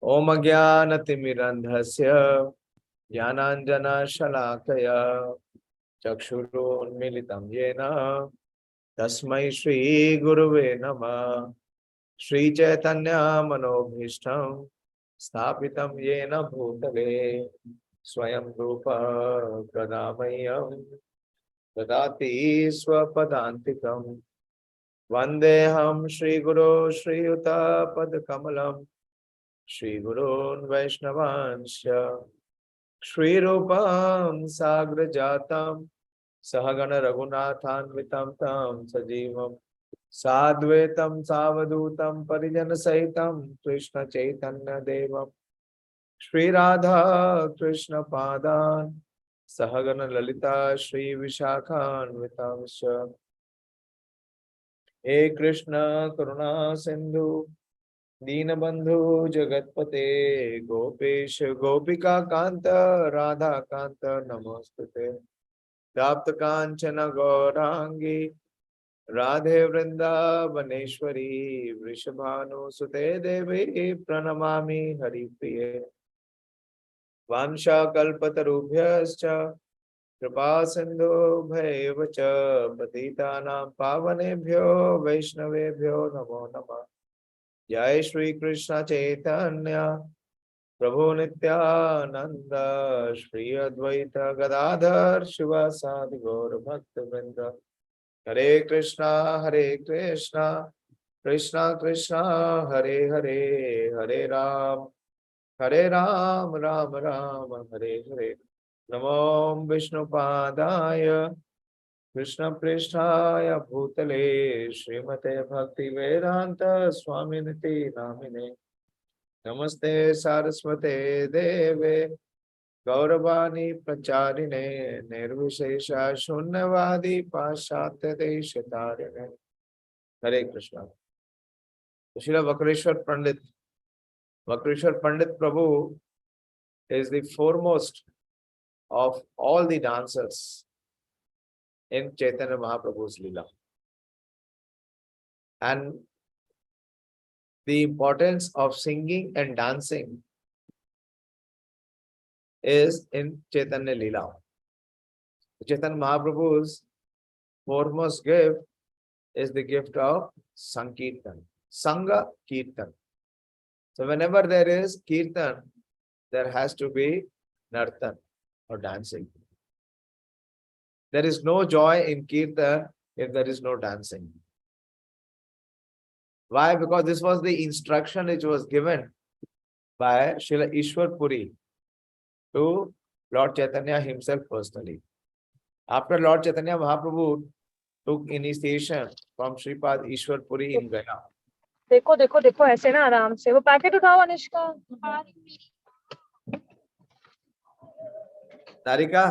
Om Ajnanatimirandhasya Jnananjana-shalakaya Chakshurunmilitam yena Tasmai Shri Guruve Namah. Shri Chaitanya Manobhishtam Sthapitam yena bhutale Swayam Rupa Pradamayam Dadati Swapadantikam Vandeham Shri Guru Shri Yuta Padkamalam Shri Gurun Vaishnavansya Shri Rupam Sagrajatam Sahagana Raghunathanvitam Tam Sajivam Sadvetam Savadutam Parijana Sahitam Krishna Chaitanya Devam Shri Radha Krishna Padan Sahagana Lalita Shri Vishakhanvitam He Krishna Karuna Sindhu Dīnabandhu Jagatpate Gopesh Gopika Kanta Radha Kanta Namostute Tapta Kanchana Gaurangi Radhe Vrindavaneshwari Vrishabhanu Sute Devi Pranamami Haripriye Vansha Kalpatarubhyascha Kripa Sindhu Bhaivacha Patitanam Pavanebhyo Vaishnavebhyo Namo Namah Jai Shri Krishna Chaitanya Prabhu Nityananda Shri Advaita Gadadhar Shivasadi Gaur Bhakta Vrinda Hare Krishna Krishna Krishna Hare Hare Hare Ram Ram Ram Hare Hare Namo Vishnu Padaya Krishna Prishtaya Bhutale Srimate Bhakti Vedanta Swaminiti Namine Namaste Saraswate Deve Gauravani Pracharine Nirvishesha Shunyavadi Paschatya Deshatarine Hare Krishna. Śrīla Vakreshwar Pandit Prabhu is the foremost of all the dancers in Chaitanya Mahaprabhu's Leela. And the importance of singing and dancing is in Chaitanya Leela. Chaitanya Mahaprabhu's foremost gift is the gift of Sankirtan, Sangha Kirtan. So whenever there is Kirtan, there has to be Nartan or dancing. There is no joy in Kirtan if there is no dancing. Why? Because this was the instruction which was given by Śrīla Ishwar Puri to Lord Chaitanya himself personally. After Lord Chaitanya Mahaprabhu took initiation from Shripad Ishwar Puri in Gaya. देखो देखो देखो ऐसे ना आराम से वो packet उठाओ अनुष्का. तारिका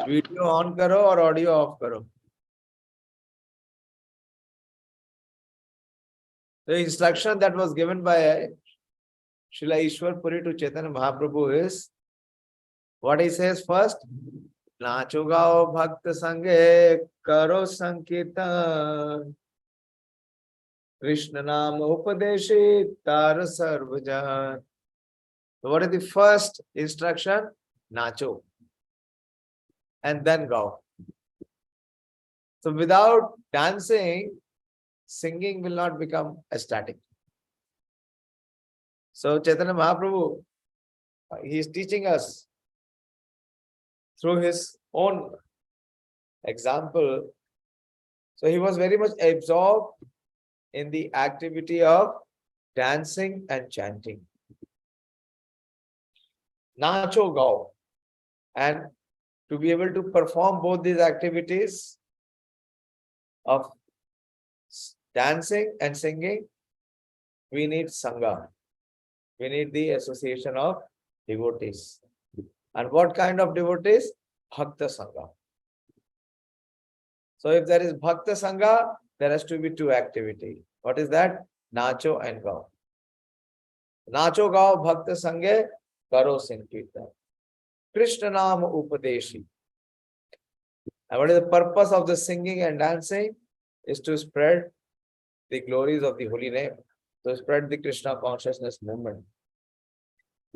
video on करो और ऑडियो ऑफ करो. The instruction that was given by Śrīla Ishwar Puri to Chaitanya Mahaprabhu is what he says first. Nacho gao bhakta sange karo sankirtan Krishna nama upadeshi tar sarvajan. So what is the first instruction? Nacho. And then gao. So without dancing, singing will not become ecstatic. So Chaitanya Mahaprabhu, he is teaching us through his own example. So he was very much absorbed in the activity of dancing and chanting. Nacho gao. And to be able to perform both these activities of dancing and singing, we need Sangha. We need the association of devotees. And what kind of devotees? Bhakta Sangha. So if there is Bhakta Sangha, there has to be two activities. What is that? Nacho and Gao. Nacho Gao Bhakta Sanghe Karo Sankirtan. Krishna Nama Upadeshi. And what is the purpose of the singing and dancing? Is to spread the glories of the holy name, to spread the Krishna consciousness movement.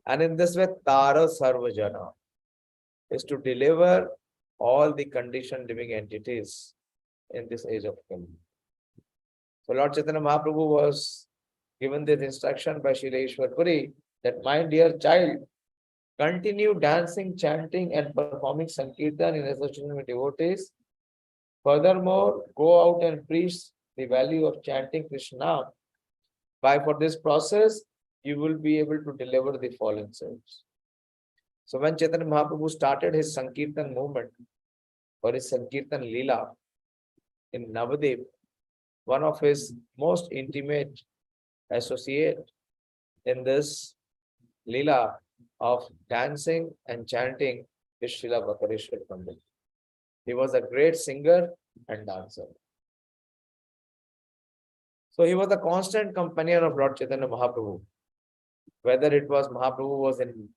And in this way, Tara Sarvajana is to deliver all the conditioned living entities in this age of Kali. So Lord Chaitanya Mahaprabhu was given this instruction by Śrīla Ishwar Puri that, my dear child, continue dancing, chanting and performing Sankirtan in association with devotees. Furthermore, go out and preach the value of chanting Krishna. For this process, you will be able to deliver the fallen souls. So when Chaitanya Mahaprabhu started his Sankirtan movement or his Sankirtan Leela in Navadip, one of his most intimate associate in this Leela of dancing and chanting is Srila Vakreshwar Pandit. He was a great singer and dancer. So he was a constant companion of Lord Chaitanya Mahaprabhu. Whether it was Mahaprabhu was in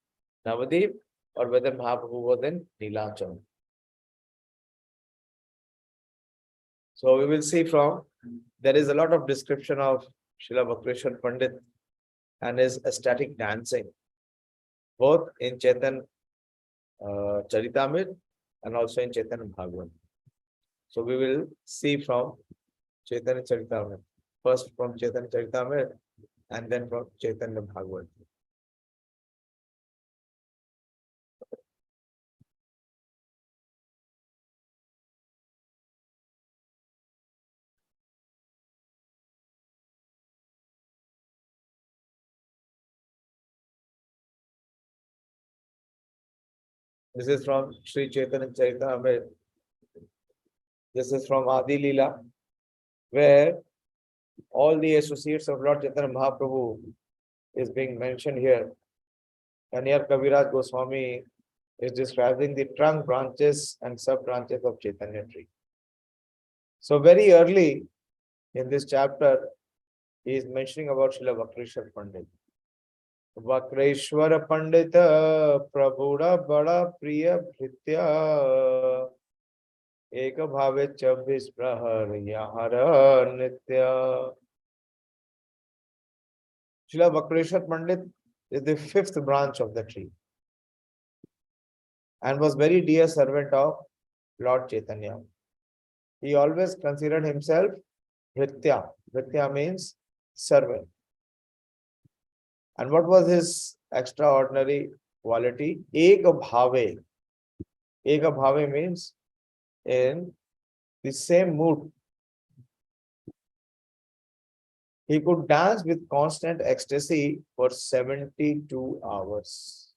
Navadip or whether Mahaprabhu was in Neelachal. So we will see there is a lot of description of Srila Vakreshwar Pandit and his ecstatic dancing, both in Caitanya-Caritāmṛta and also in Caitanya-Bhāgavata. So we will see from Caitanya-Caritāmṛta. First from Caitanya-Caritāmṛta and then from Caitanya-Bhāgavata. This is from Sri Caitanya-Caritāmṛta. This is from Ādi-līlā, where all the associates of Lord Chaitanya Mahaprabhu is being mentioned here. And here Kaviraj Goswami is describing the trunk branches and sub branches of Chaitanya tree. So very early in this chapter, he is mentioning about Srila Vakreshwar Pandit. Vakreshwar Pandita Prabhuda Bada Priya Bhritya Eka Bhave Chabis Prahar Yahara Nitya. Srila Vakreshwar Pandit is the fifth branch of the tree and was very dear servant of Lord Chaitanya. He always considered himself Bhritya. Bhritya means servant. And what was his extraordinary quality? Eka Bhave. Eka Bhave means in the same mood. He could dance with constant ecstasy for 72 hours.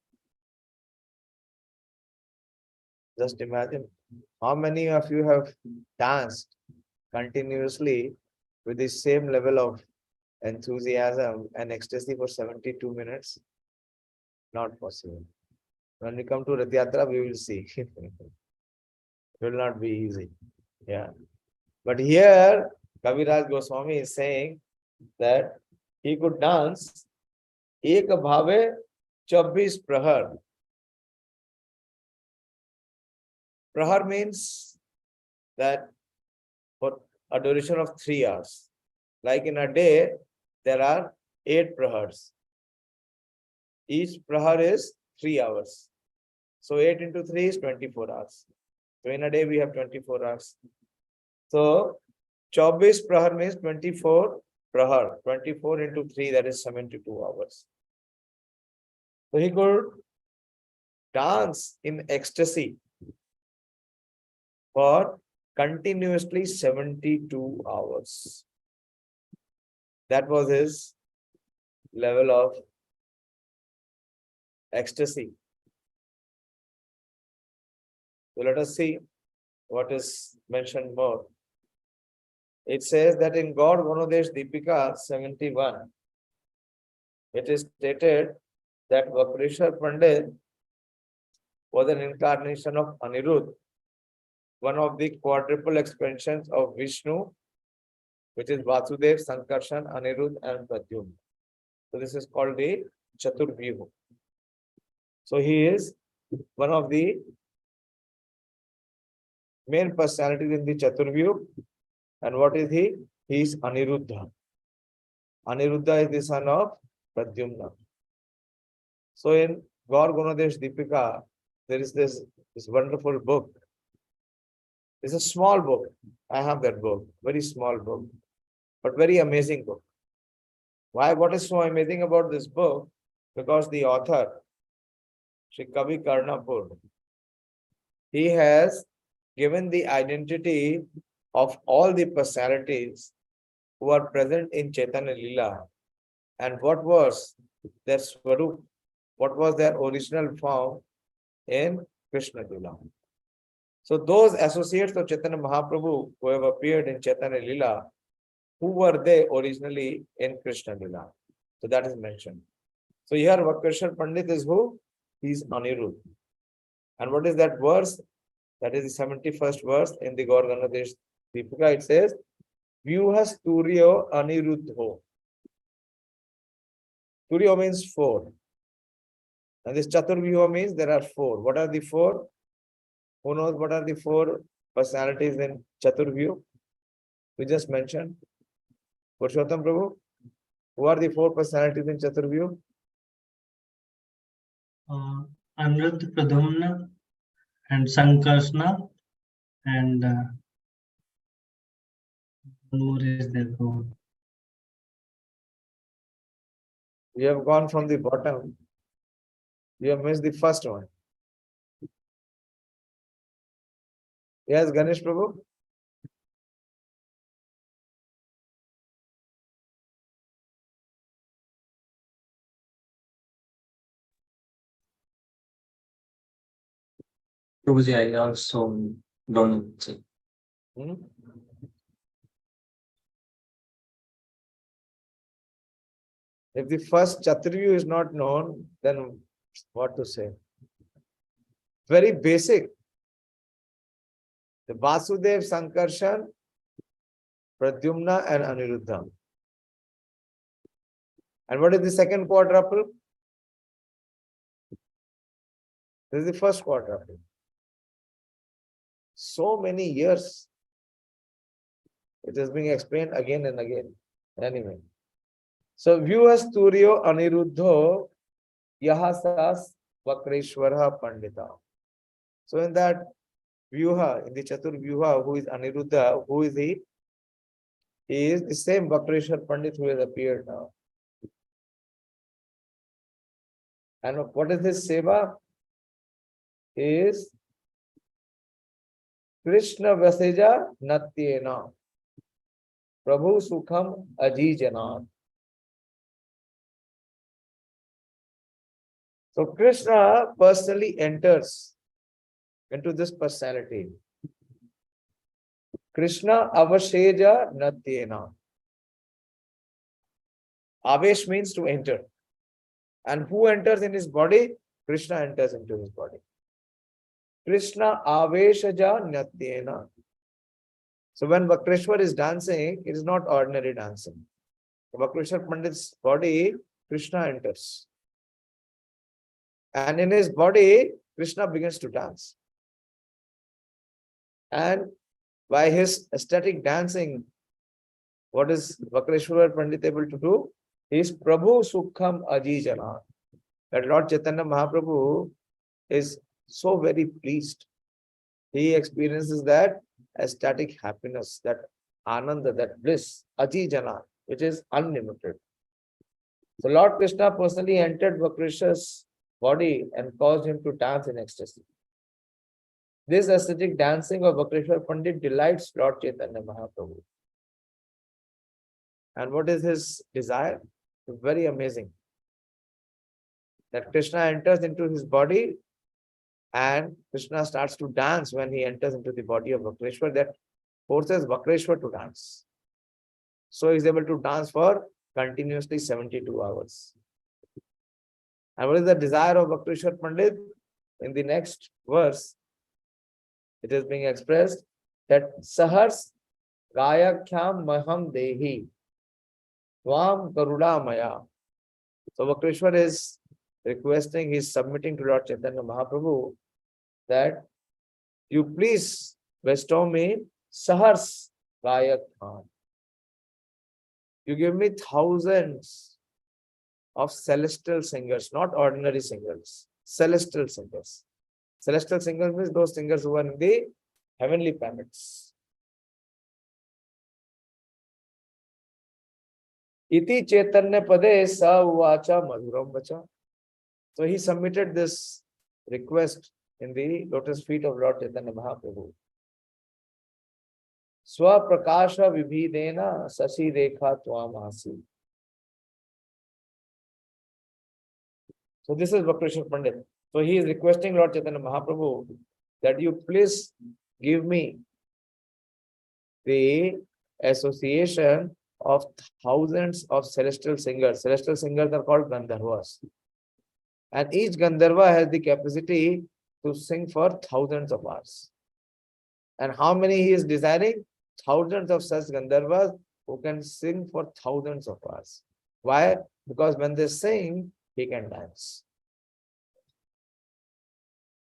Just imagine how many of you have danced continuously with the same level of enthusiasm and ecstasy for 72 minutes? Not possible. When we come to Rath Yatra, we will see. It will not be easy. Yeah. But here, Kaviraj Goswami is saying that he could dance Eka Bhave 24 Prahar. Prahar means that for a duration of 3 hours. Like in a day, there are 8 prahars. Each prahar is 3 hours. So 8 into 3 is 24 hours. So in a day, we have 24 hours. So 24 prahar means 24 prahar. 24 into 3, that is 72 hours. So he could dance in ecstasy for continuously 72 hours. That was his level of ecstasy. So let us see what is mentioned more. It says that in God Vanodesh Deepika 71, it is stated that Vakreshwar Pandit was an incarnation of Anirudh, one of the quadruple expansions of Vishnu, which is Vasudev, Sankarshan, Anirudh, and Pradyumna. So this is called the Chaturvyuh. So he is one of the main personalities in the Chaturvyuh. And what is he? He is Aniruddha. Aniruddha is the son of Pradyumna. So in Gaur Gunadesh Deepika, there is this wonderful book. It's a small book. I have that book, very small book, but very amazing book. Why? What is so amazing about this book? Because the author, Shri Kavi Karnapur, he has given the identity of all the personalities who are present in Caitanya-Bhāgavata and what was their swarup, what was their original form in Krishna-Lila. So those associates of Chaitanya Mahaprabhu who have appeared in Caitanya-Lila, who were they originally in Krishna-Lila? So that is mentioned. So here Vakreshwar Pandit is who? He is Anirudh. And what is that verse? That is the 71st verse in the Gaur Gunadesh Deepika. It says, Vyuhas Turyo Aniruddho. Turyo means 4. And this Chaturvyuha means there are 4. What are the 4? Who knows what are the 4 personalities in Chaturvyuha? We just mentioned. Purushottam Prabhu, who are the 4 personalities in Chaturvyuha? Aniruddha, Pradhumna, and Sankarsana, and one more is there. We have gone from the bottom. We have missed the first one. Yes, Ganesh Prabhu? Prabhuji, I also don't know. If the first Chaturvyu is not known, then what to say? Very basic. The Vasudev, Sankarshan, Pradyumna and Aniruddha. And what is the second quadruple? This is the first quadruple. So many years it is being explained again and again. Anyway. So, Vyuhas Turyo Aniruddho Yahasas Vakreshwara Paṇḍita. So, in that Vyuha, in the Chatur Vyuha, who is Aniruddha, who is he? He is the same Vakreshwar Pandit who has appeared now. And what is his seva? He is Krishna Vaseja Natyena Prabhu Sukham Ajijana. So Krishna personally enters into this personality. Krishna Avasheja Natyena. Avesh means to enter. And who enters in his body? Krishna enters into his body. Krishna Aveshaja Natyena. So when Vakreshwar is dancing, it is not ordinary dancing. In Vakreshwar Pandit's body, Krishna enters. And in his body, Krishna begins to dance. And by his ecstatic dancing, what is Vakreshwar Pandit able to do? He is Prabhu Sukham Ajijana. That Lord Chaitanya Mahaprabhu is so very pleased. He experiences that ecstatic happiness, that ananda, that bliss, Ajijana, which is unlimited. So Lord Krishna personally entered Vakreshwar's body and caused him to dance in ecstasy. This ecstatic dancing of Vakreshwar Pandit delights Lord Chaitanya Mahaprabhu. And what is his desire? Very amazing. That Krishna enters into his body and Krishna starts to dance when he enters into the body of Vakreshwar. That forces Vakreshwar to dance. So he is able to dance for continuously 72 hours. And what is the desire of Vakreshwar Pandit? In the next verse, it is being expressed that Sahars Gayakhyam Maham Dehi Tvam Garuda Maya. So Vakreshwar is requesting, he is submitting to Lord Chaitanya Mahaprabhu that you please bestow me Sahars Gayakhyam. You give me thousands of celestial singers, not ordinary singers, celestial singers. Celestial singers means those singers who are in the heavenly planets. Iti Chaitanya Pade Sa Uvacha Madhuram Vacha. So he submitted this request in the lotus feet of Lord Chaitanya Mahaprabhu. Swa Prakasha Vibhidena Sashi Rekha Twamasi. So this is Vakreshwar Pandit. So he is requesting Lord Chaitanya Mahaprabhu that you please give me the association of thousands of celestial singers. Celestial singers are called Gandharvas. And each Gandharva has the capacity to sing for thousands of hours. And how many he is desiring? Thousands of such Gandharvas who can sing for thousands of hours. Why? Because when they sing, he can dance.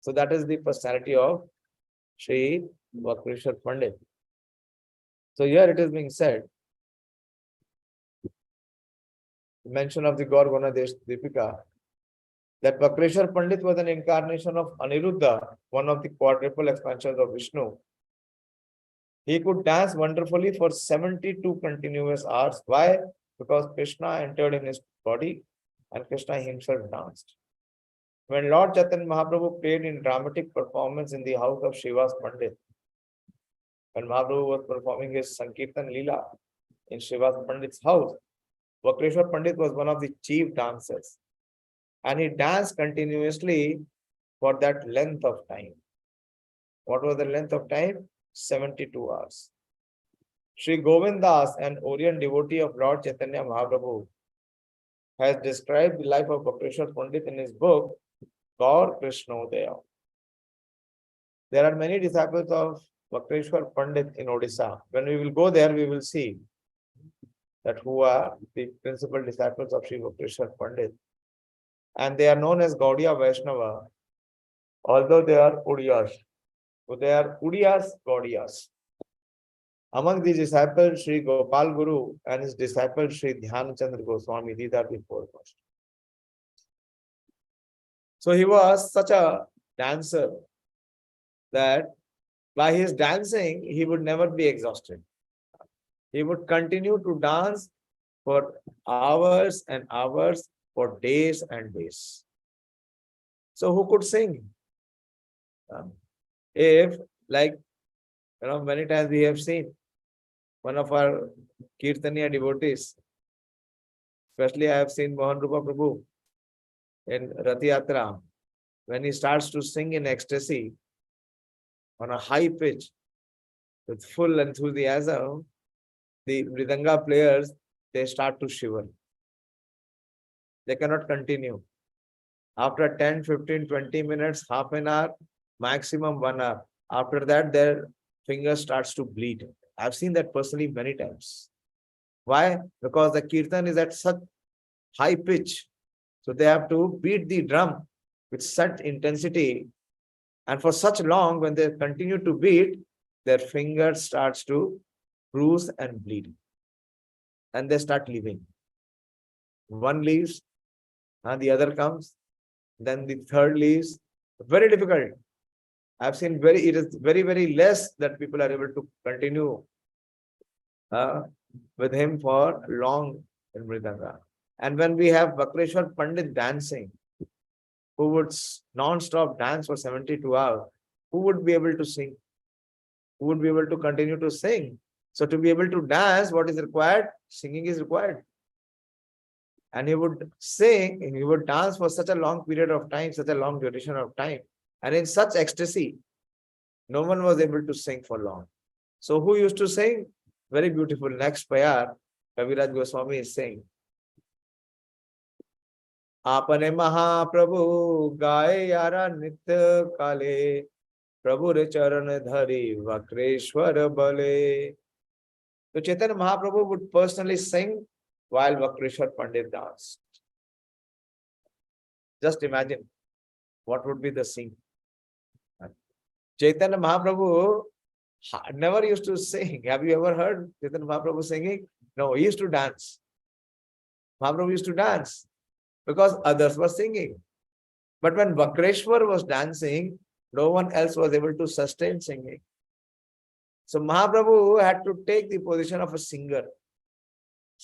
So that is the personality of Sri Vakreshwar Pandit. So here it is being said, mention of the Gorgona Desh Deepika, that Vakreshwar Pandit was an incarnation of Aniruddha, one of the quadruple expansions of Vishnu. He could dance wonderfully for 72 continuous hours. Why? Because Krishna entered in his body and Krishna himself danced. When Lord Chaitanya Mahaprabhu played in dramatic performance in the house of Srivas Pandit, when Mahaprabhu was performing his Sankirtan-Līlā in Srivas Pandit's house, Vakreshwar Pandit was one of the chief dancers. And he danced continuously for that length of time. What was the length of time? 72 hours. Sri Govindas, an Orient devotee of Lord Chaitanya Mahaprabhu, has described the life of Vakreshwar Pandit in his book, Gaur Krishnodaya. There are many disciples of Vakreshwar Pandit in Odisha. When we will go there, we will see that who are the principal disciples of Sri Vakreshwar Pandit. And they are known as Gaudiya Vaishnava, although they are Udiyas. So they are Udiyas, Gaudiyas. Among these disciples, Sri Gopal Guru and his disciple Sri Dhyanachandra Goswami, these are the foremost. So he was such a dancer that by his dancing, he would never be exhausted. He would continue to dance for hours and hours, for days and days. So who could sing? If, like, many times we have seen one of our Kirtaniya devotees, especially I have seen Mohan Rupa Prabhu in Rath Yatra, when he starts to sing in ecstasy on a high pitch with full enthusiasm, the Mridanga players, they start to shiver. They cannot continue. After 10, 15, 20 minutes, half an hour, maximum 1 hour. After that, their fingers starts to bleed. I've seen that personally many times. Why? Because the kirtan is at such high pitch. So they have to beat the drum with such intensity. And for such long, when they continue to beat, their fingers starts to bruise and bleed. And they start leaving. One leaves, and the other comes. Then the third leaves. Very difficult. I've seen it is very, very less that people are able to continue with him for long in Mridanga. And when we have Vakreshwar Pandit dancing, who would non-stop dance for 72 hours, who would be able to sing? Who would be able to continue to sing? So to be able to dance, what is required? Singing is required. And he would sing, he would dance for such a long period of time, such a long duration of time. And in such ecstasy, no one was able to sing for long. So who used to sing? Very beautiful. Next payar, Kaviraj Goswami is saying, Apane Mahaprabhu gaye yara nitya kale, Prabhu re charan dhari Vakreshwar bale. So Chaitanya Mahaprabhu would personally sing while Vakreshwar Pandit danced. Just imagine what would be the scene. Chaitanya Mahaprabhu never used to sing. Have you ever heard Chaitanya Mahaprabhu singing? No, he used to dance. Mahaprabhu used to dance. because others were singing. But when Vakreshwar was dancing, no one else was able to sustain singing. So Mahaprabhu had to take the position of a singer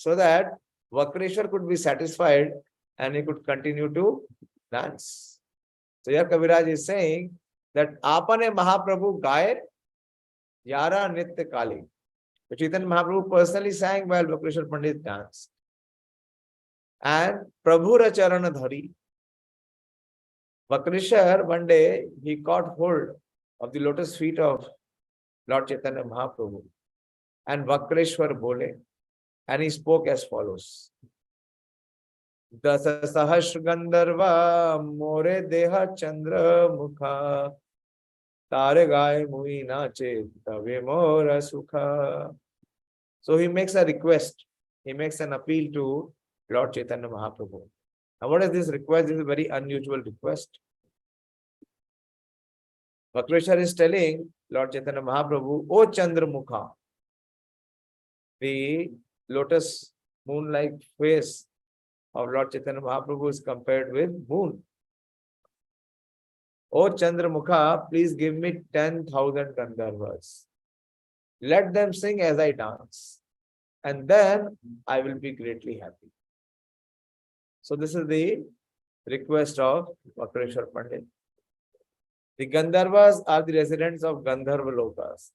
so that Vakreshwar could be satisfied and he could continue to dance. So here Kaviraj is saying that Apane Mahaprabhu gaye Yara Nitya Kali. So Chaitanya Mahaprabhu personally sang while Vakreshwar Pandit danced. And Prabhura Charana Dhari. Vakreshwar one day he caught hold of the lotus feet of Lord Chaitanya Mahaprabhu. And Vakreshwar bole. And he spoke as follows. Dasa Sahasra Gandharva More Deha Chandra Mukha Tare Gai Mui Nache Tave Mora Sukha. So he makes a request. He makes an appeal to Lord Chaitanya Mahaprabhu. Now what is this request? This is a very unusual request. Vakreshwar is telling Lord Chaitanya Mahaprabhu, O Chandra Mukha, the lotus moon-like face of Lord Chaitanya Mahaprabhu is compared with moon. O Chandra Mukha, please give me 10,000 Gandharvas. Let them sing as I dance. And then I will be greatly happy. So this is the request of Vakreshwar Pandit. The Gandharvas are the residents of Gandharva Lokas,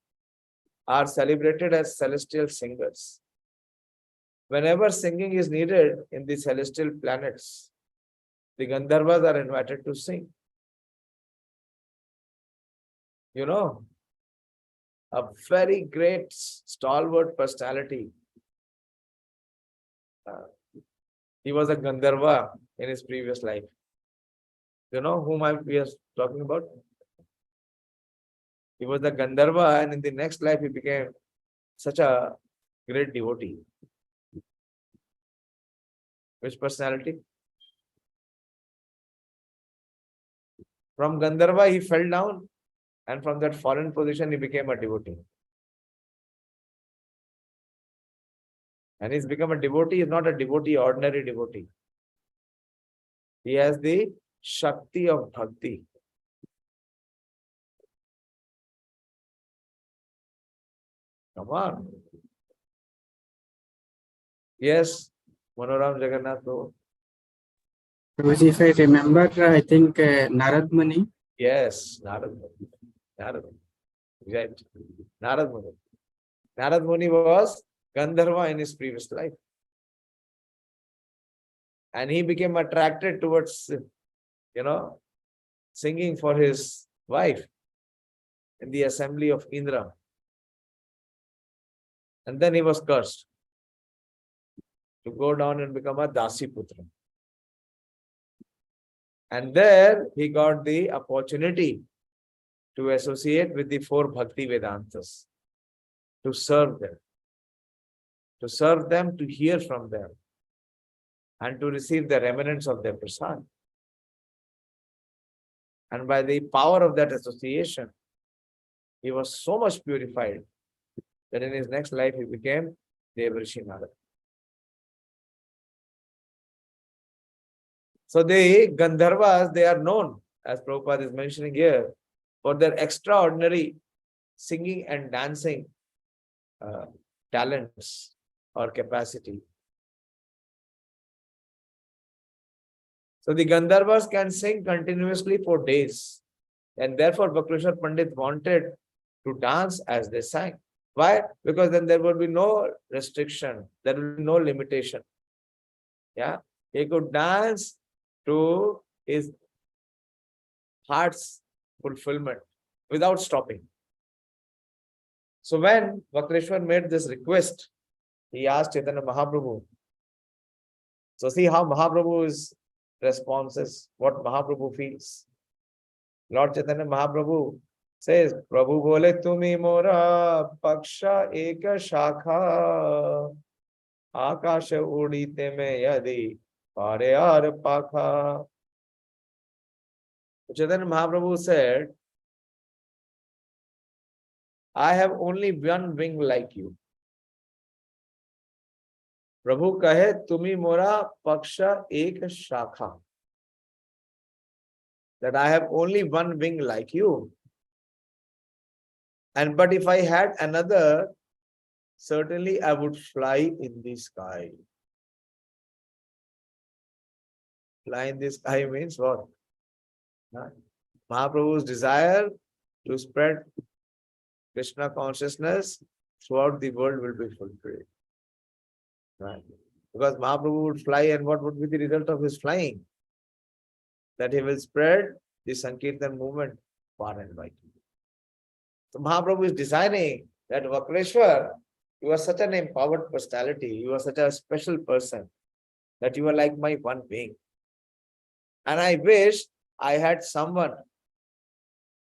are celebrated as celestial singers. Whenever singing is needed in the celestial planets, the Gandharvas are invited to sing. You know, a very great stalwart personality. He was a Gandharva in his previous life. You know whom we are talking about? He was a Gandharva, and in the next life he became such a great devotee. Which personality? From Gandharva he fell down, and from that fallen position he became a devotee. And he's become a devotee. He's not a devotee, ordinary devotee. He has the Shakti of Bhakti. Come on. Yes, Manoram Jagannath. Prabhuji, if I remember, I think Narad Muni. Yes, Narad Muni. Narad Muni. Right. Narad Muni. Narad Muni was Gandharva in his previous life. And he became attracted towards, singing for his wife in the assembly of Indra. And then he was cursed to go down and become a Dasi Putra. And there he got the opportunity to associate with the four Bhakti Vedantas, to serve them, to hear from them, and to receive the remnants of their prasad. And by the power of that association, he was so much purified that in his next life he became Devrishi Narad. So the Gandharvas, they are known, as Prabhupada is mentioning here, for their extraordinary singing and dancing talents or capacity. So the Gandharvas can sing continuously for days. And therefore Vakreshwar Pandit wanted to dance as they sang. Why? Because then there would be no restriction, there will be no limitation. Yeah, he could dance to his heart's fulfillment without stopping. So when Vakreshwar made this request, he asked Chaitanya Mahaprabhu. So see how Mahaprabhu's response is, what Mahaprabhu feels. Lord Chaitanya Mahaprabhu says, Prabhu bole tumi mora paksha eka shakha akasha udite me yadi pareyar pakha. Chaitanya Mahaprabhu said, I have only one wing like you. Prabhu kahe tumi mora paksha ek shakha. That I have only one wing like you. And but if I had another, certainly I would fly in the sky. Fly in the sky means what? Mahaprabhu's desire to spread Krishna consciousness throughout the world will be fulfilled. Right? Because Mahaprabhu would fly, and what would be the result of his flying? That he will spread the Sankirtan movement far and wide. So Mahaprabhu is designing that Vakreshwar, you are such an empowered personality, you are such a special person, that you are like my one wing. And I wish I had someone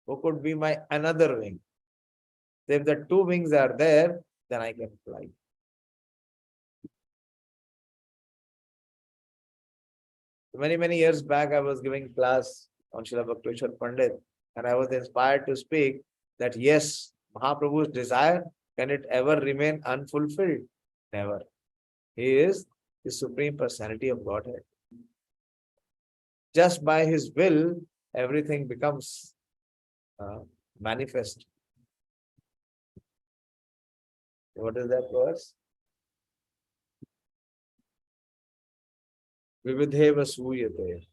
who could be my another wing. If the two wings are there, then I can fly. Many years back, I was giving class on Śrīla Vakreshwar Pandit, and I was inspired to speak that yes, Mahaprabhu's desire, can it ever remain unfulfilled? Never. He is the Supreme Personality of Godhead. Just by his will, everything becomes manifest. What is that verse? Vividheva suyate.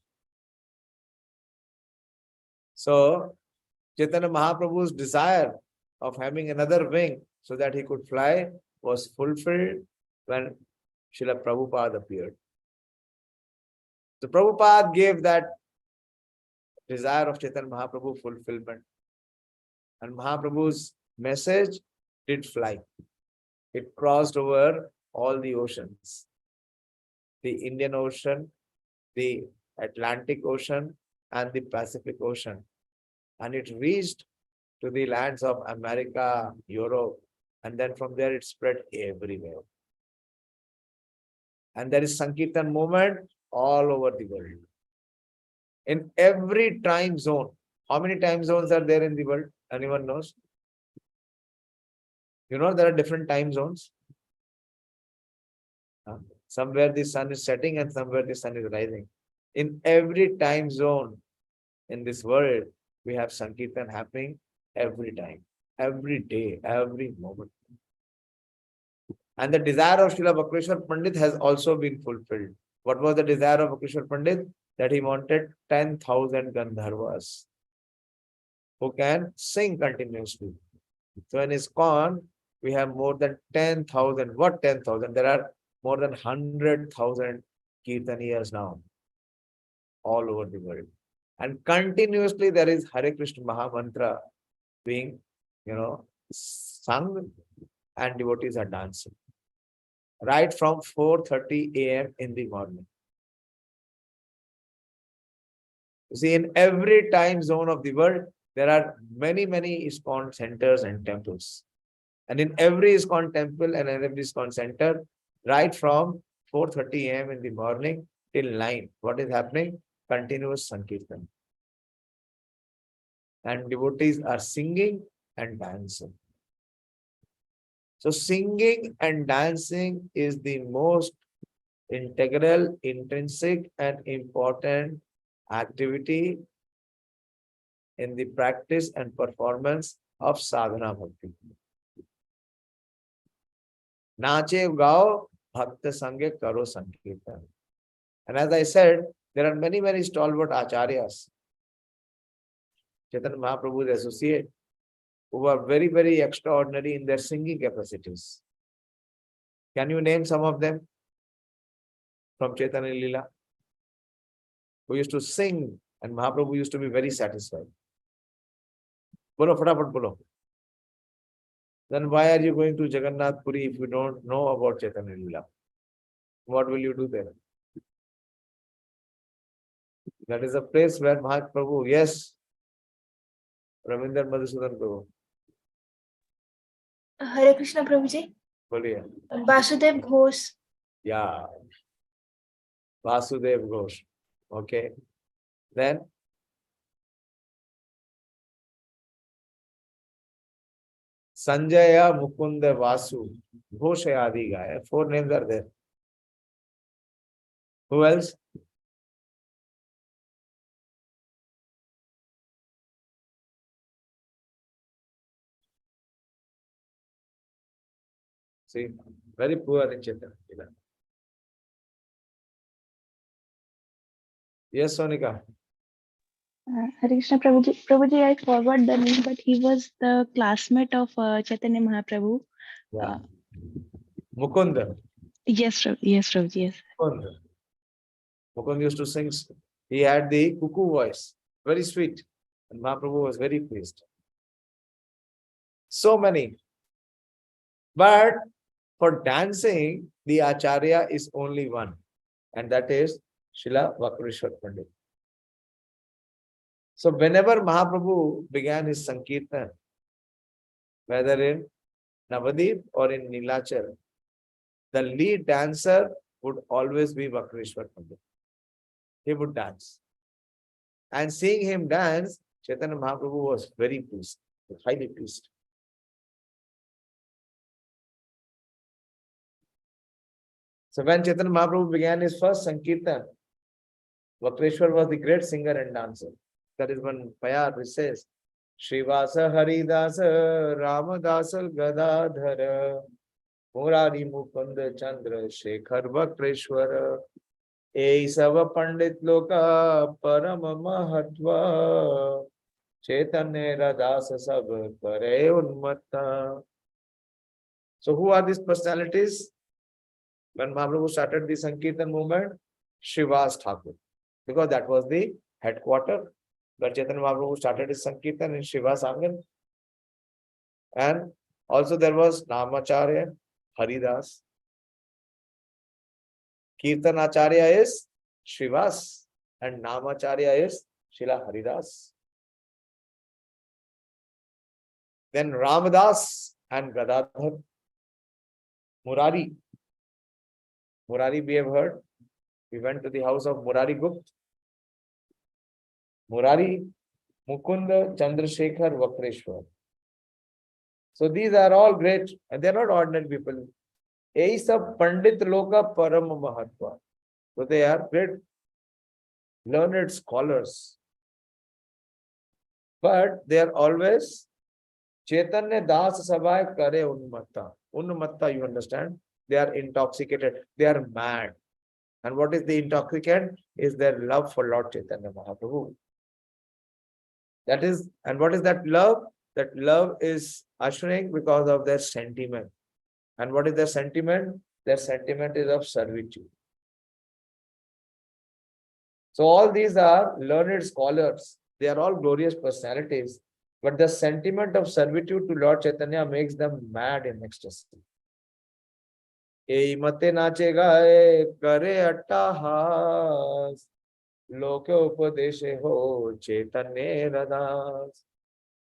So, Chaitanya Mahaprabhu's desire of having another wing so that he could fly was fulfilled when Srila Prabhupada appeared. So Prabhupada gave that desire of Chaitanya Mahaprabhu fulfillment. And Mahaprabhu's message did fly. It crossed over all the oceans. The Indian Ocean, the Atlantic Ocean, and the Pacific Ocean. And it reached to the lands of America, Europe, and then from there it spread everywhere. And there is Sankirtan movement all over the world. In every time zone. How many time zones are there in the world? Anyone knows? You know there are different time zones. Somewhere the sun is setting and somewhere the sun is rising. In every time zone in this world, we have Sankirtan happening every time, every day, every moment. And the desire of Śrīla Vakreshwar Pandit has also been fulfilled. What was the desire of Vakreshwar Pandit? That he wanted 10,000 Gandharvas who can sing continuously. So in ISKCON, we have more than 10,000. What 10,000? There are more than 100,000 Kirtaniyas now, all over the world. And continuously there is Hare Krishna Maha Mantra being, sung, and devotees are dancing. Right from 4:30 a.m. in the morning. You see, in every time zone of the world, there are many ISKCON centers and temples. And in every ISKCON temple and in every ISKCON center, right from 4:30 a.m. in the morning till 9, what is happening? Continuous Sankirtan. And devotees are singing and dancing. So singing and dancing is the most integral, intrinsic, and important activity in the practice and performance of sadhana bhakti. Nache gao bhakta sange karo sankirtan. And as I said, there are many stalwart acharyas, Chaitanya Mahaprabhu's associate, who are very extraordinary in their singing capacities. Can you name some of them from Caitanya-Bhāgavata? Who used to sing, and Mahaprabhu used to be very satisfied. Bolo, fatapat bolo. Then why are you going to Jagannath Puri if you don't know about Caitanya-Bhāgavata? What will you do there? That is a place where Mahaprabhu, yes, Ravindra Madhusudan Prabhu. Hare Krishna Prabhuji. Boliye. Vasudev Ghosh. Yeah. Vasudev Ghosh. Okay. Then Sanjaya Mukunda Vasu Ghosh Ādi-līlā. 4 names are there. Who else? See, very poor in Chaitanya. Yes, Sonika. Hare Krishna Prabhuji. Prabhuji, I forgot the name, but he was the classmate of Chaitanya Mahaprabhu. Yeah. Mukunda. Yes, Prabhuji, yes. Mukunda. Mukunda used to sing. He had the cuckoo voice. Very sweet. And Mahaprabhu was very pleased. So many. But for dancing, the Acharya is only one. And that is Śrīla Vakreshwar Pandit. So whenever Mahaprabhu began his Sankirtan, whether in Navadip or in Nilachal, the lead dancer would always be Vakreshwar Pandit. He would dance. And seeing him dance, Chaitanya Mahaprabhu was very pleased, highly pleased. So when Chaitanya Mahaprabhu began his first Sankirtan, Vakreshwar was the great singer and dancer. That is when Payar says, Shrivasa Haridasa Ramadasa Gadadhara Murari Mukunda Chandra Shekhar Vakreshwara Esava Pandit Loka Parama Mahatva Chaitanya Radasa Sab Kare Unmatta. So who are these personalities? When Mahaprabhu started the Sankirtan movement, Srivas Thakur, because that was the headquarter. But Chaitanya Mahaprabhu started his Sankirtan in Srivas Angan. And also there was Namacharya, Haridas. Kirtan Acharya is Srivas and Namacharya is Śrīla Haridas. Then Ramadas and Gadadhar. Murari. Murari we have heard. We went to the house of Murari Gupta. Murari, Mukunda, Chandrasekhar, Vakreshwar. So these are all great, and they are not ordinary people. Aisa Pandit Loka Parama Mahatva. So they are great learned scholars. But they are always Chaitanya Das Sabhai Kare Unmatta. Unmatta, you understand? They are intoxicated. They are mad. And what is the intoxicant? Is their love for Lord Chaitanya Mahaprabhu. That is, and what is that love? That love is ushering because of their sentiment. And what is their sentiment? Their sentiment is of servitude. So all these are learned scholars. They are all glorious personalities. But the sentiment of servitude to Lord Chaitanya makes them mad in ecstasy. Ei mate nache gaye kare attahas loke upadeshe ho Chaitanya radas.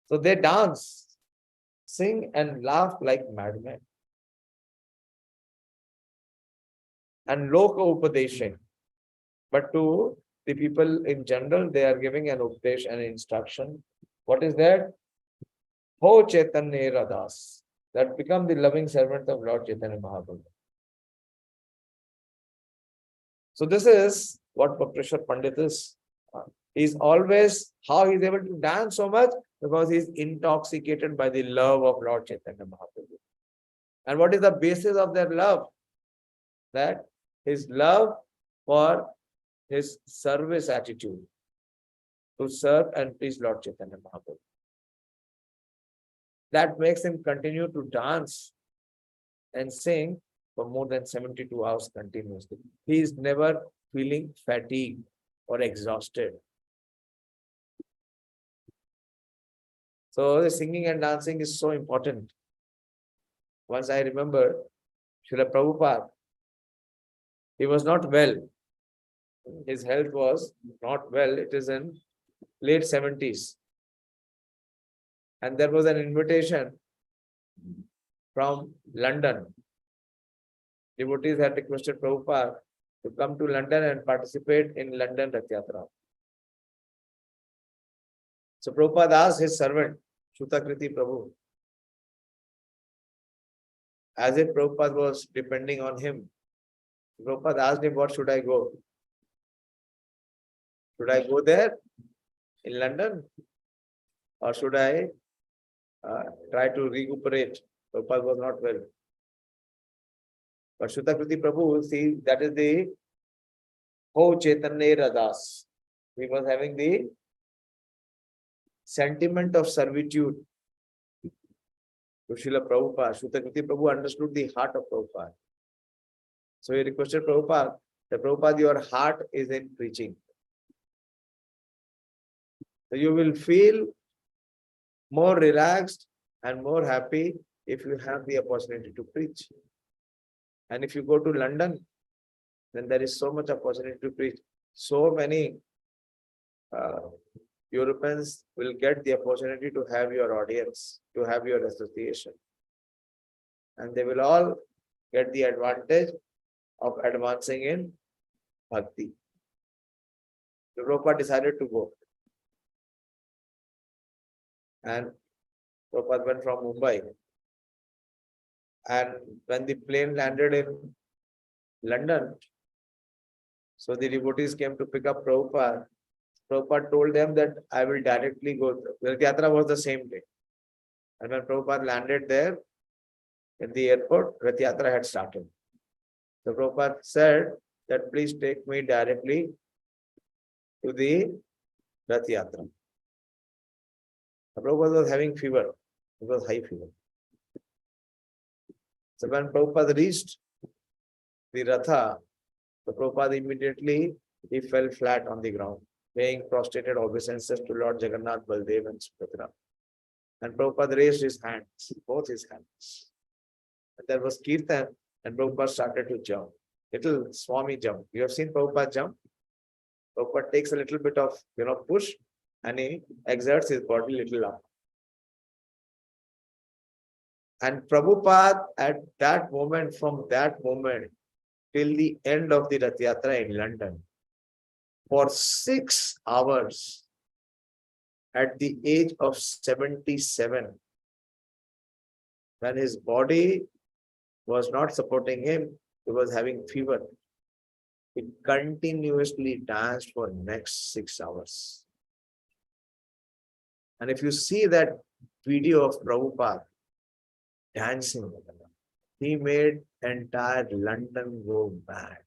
So they dance, sing and laugh like madmen. And loka upadeshe. But to the people in general, they are giving an upadesh and instruction. What is that? Ho Chaitanya radas. That become the loving servant of Lord Chaitanya Mahaprabhu. So this is what Vakreshwar Pandit is. He's always, how he's able to dance so much? Because he's intoxicated by the love of Lord Chaitanya Mahaprabhu. And what is the basis of their love? That his love for his service attitude. To serve and please Lord Chaitanya Mahaprabhu. That makes him continue to dance and sing for more than 72 hours continuously. He is never feeling fatigued or exhausted. So the singing and dancing is so important. Once I remember, Śrīla Prabhupada, he was not well. His health was not well. It is in late 70s. And there was an invitation from London. Devotees had requested Prabhupada to come to London and participate in London Rath Yatra. So Prabhupada asked his servant, Shutakriti Prabhu, as if Prabhupada was depending on him, Prabhupada asked him, what should I go? Should I go there in London? Or should I try to recuperate? Prabhupada was not well. But Shuddha-Kriti Prabhu, see, that is the Ho Caitanya-Radas. He was having the sentiment of servitude to Srila Prabhupada. Shuddha-Kriti Prabhu understood the heart of Prabhupada. So he requested Prabhupada that Prabhupada, your heart is in preaching. So you will feel more relaxed and more happy if you have the opportunity to preach. And if you go to London, then there is so much opportunity to preach. So many Europeans will get the opportunity to have your audience, to have your association. And they will all get the advantage of advancing in bhakti. So Prabhupada decided to go. And Prabhupada went from Mumbai. And when the plane landed in London, so the devotees came to pick up Prabhupada. Prabhupada told them that I will directly go. The Yatra was the same day. And when Prabhupada landed there in the airport, Rath Yatra had started. So Prabhupada said that please take me directly to the Rath Yatra. Prabhupada was having fever. It was high fever. So when Prabhupada reached the Ratha, the Prabhupada immediately he fell flat on the ground, paying prostrated obeisances to Lord Jagannath, Baldev and Subhadra. And Prabhupada raised his hands, both his hands. And there was Kirtan, and Prabhupada started to jump. Little Swami jump. You have seen Prabhupada jump? Prabhupada takes a little bit of push and he exerts his body little up. And Prabhupada at that moment, from that moment till the end of the Rath Yatra in London, for 6 hours, at the age of 77, when his body was not supporting him, he was having fever. He continuously danced for next 6 hours. And if you see that video of Prabhupada dancing, he made entire London go mad.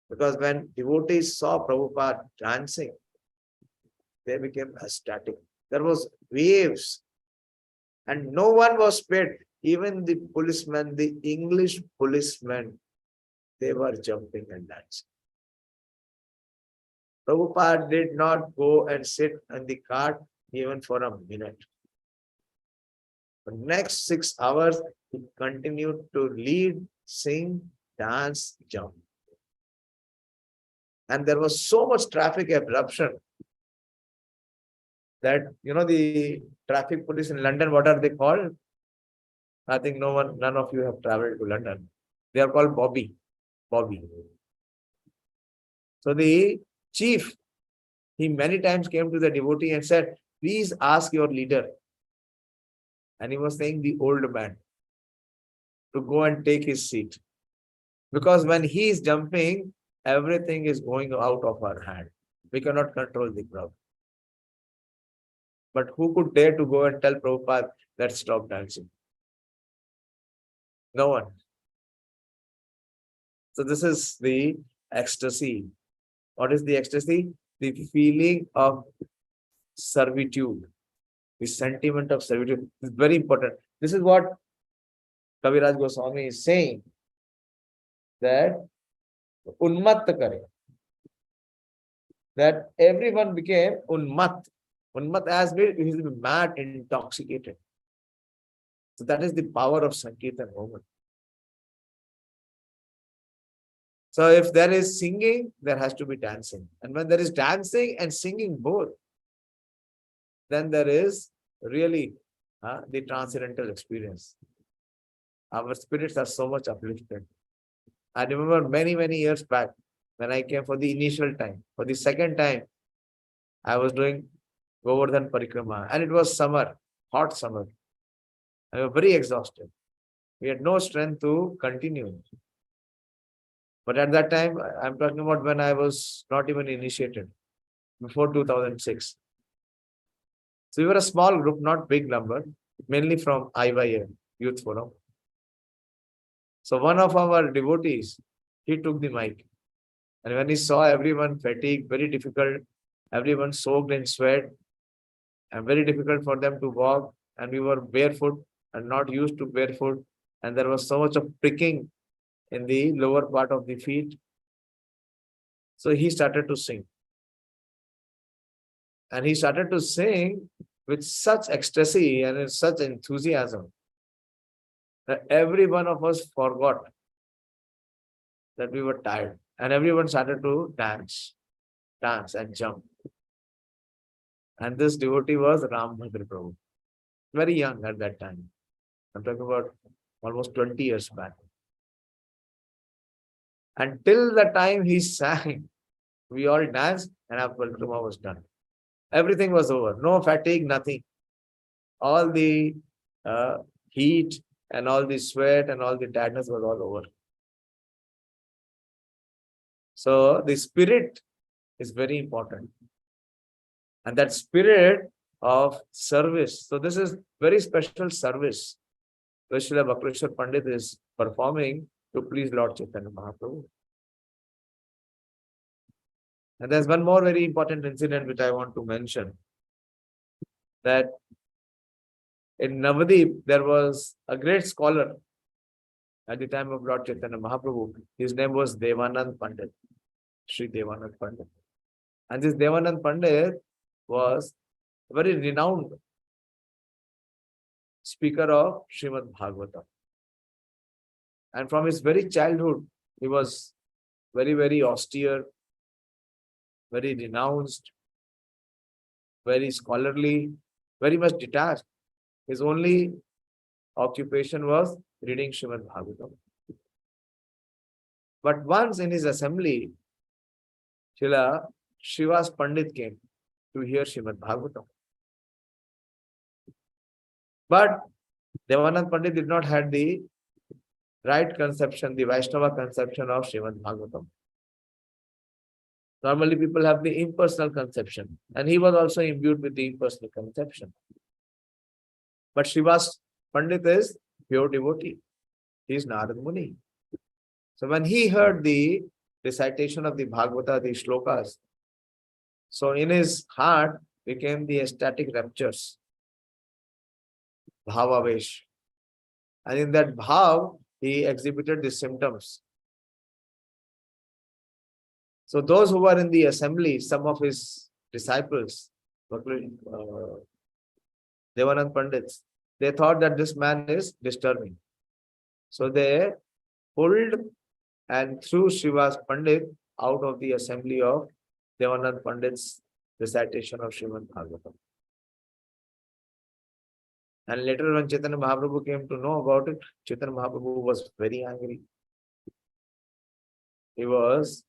Because when devotees saw Prabhupada dancing, they became ecstatic. There was waves and no one was spared. Even the policemen, the English policemen, they were jumping and dancing. Prabhupada did not go and sit in the cart even for a minute. For next 6 hours, he continued to lead, sing, dance, jump. And there was so much traffic eruption that, the traffic police in London, what are they called? I think none of you have traveled to London. They are called Bobby. So the chief, he many times came to the devotee and said, please ask your leader. And he was saying the old man to go and take his seat. Because when he is jumping, everything is going out of our hand. We cannot control the crowd. But who could dare to go and tell Prabhupada, let's stop dancing? No one. So this is the ecstasy. What is the ecstasy? The feeling of servitude. The sentiment of servitude is very important. This is what Kaviraj Goswami is saying, that unmat kare. That everyone became unmat. Unmat as he is mad, intoxicated. So that is the power of Sankirtan movement. So if there is singing, there has to be dancing. And when there is dancing and singing both, then there is really the transcendental experience. Our spirits are so much uplifted. I remember many, many years back when I came for the initial time. For the second time, I was doing Govardhan Parikrama and it was summer, hot summer. I was very exhausted. We had no strength to continue. But at that time, I'm talking about when I was not even initiated, before 2006. So we were a small group, not big number, mainly from IYA, Youth Forum. So one of our devotees, he took the mic. And when he saw everyone fatigued, very difficult, everyone soaked in sweat, and very difficult for them to walk, and we were barefoot and not used to barefoot, and there was so much of pricking in the lower part of the feet. So he started to sing. And he started to sing with such ecstasy and with such enthusiasm that every one of us forgot that we were tired. And everyone started to dance and jump. And this devotee was Ram Bhadra Prabhu. Very young at that time. I'm talking about almost 20 years back. Until the time he sang, we all danced and our Prema was done. Everything was over. No fatigue, nothing. All the heat and all the sweat and all the tiredness was all over. So the spirit is very important. And that spirit of service. So this is very special service which Śrīla Vakreshwar Pandit is performing to please Lord Chaitanya Mahaprabhu. And there's one more very important incident which I want to mention. That in Navadip, there was a great scholar at the time of Lord Chaitanya Mahaprabhu. His name was Devanand Pandit, Sri Devanand Pandit. And this Devanand Pandit was a very renowned speaker of Śrīmad-Bhāgavata. And from his very childhood, he was very, very austere, very renounced, very scholarly, very much detached. His only occupation was reading Śrīmad-Bhāgavatam. But once in his assembly, Srila Srivas Pandit came to hear Śrīmad-Bhāgavatam. But Devanand Pandit did not have the right conception, the Vaishnava conception of Śrīmad-Bhāgavatam. Normally people have the impersonal conception, and he was also imbued with the impersonal conception. But Srivas Pandit is pure devotee. He is Narad Muni. So when he heard the recitation of the Bhagavata, the shlokas, so in his heart became the ecstatic raptures, bhavavesh. And in that bhav, he exhibited the symptoms. So those who were in the assembly, some of his disciples, Devanand Pandits, they thought that this man is disturbing. So they pulled and threw Srivas Pandit out of the assembly of Devanand Pandit's recitation of Śrīmad-Bhāgavatam. And later when Chaitanya Mahaprabhu came to know about it, Chaitanya Mahaprabhu was very angry. He was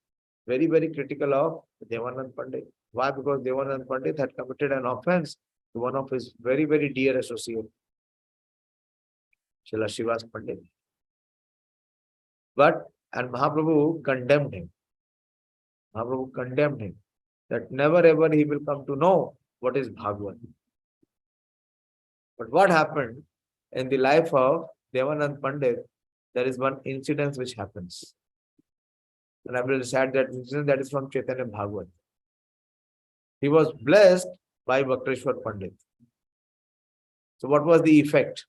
very, very critical of Devanand Pandit. Why? Because Devanand Pandit had committed an offense to one of his very, very dear associates, Srila Srivas Pandit. And Mahaprabhu condemned him. Mahaprabhu condemned him that never ever he will come to know what is Bhagavat. But what happened in the life of Devanand Pandit, there is one incident which happens. And I will recite that incident, that is from Caitanya-Bhāgavata. He was blessed by Vakreshwar Pandit. So what was the effect?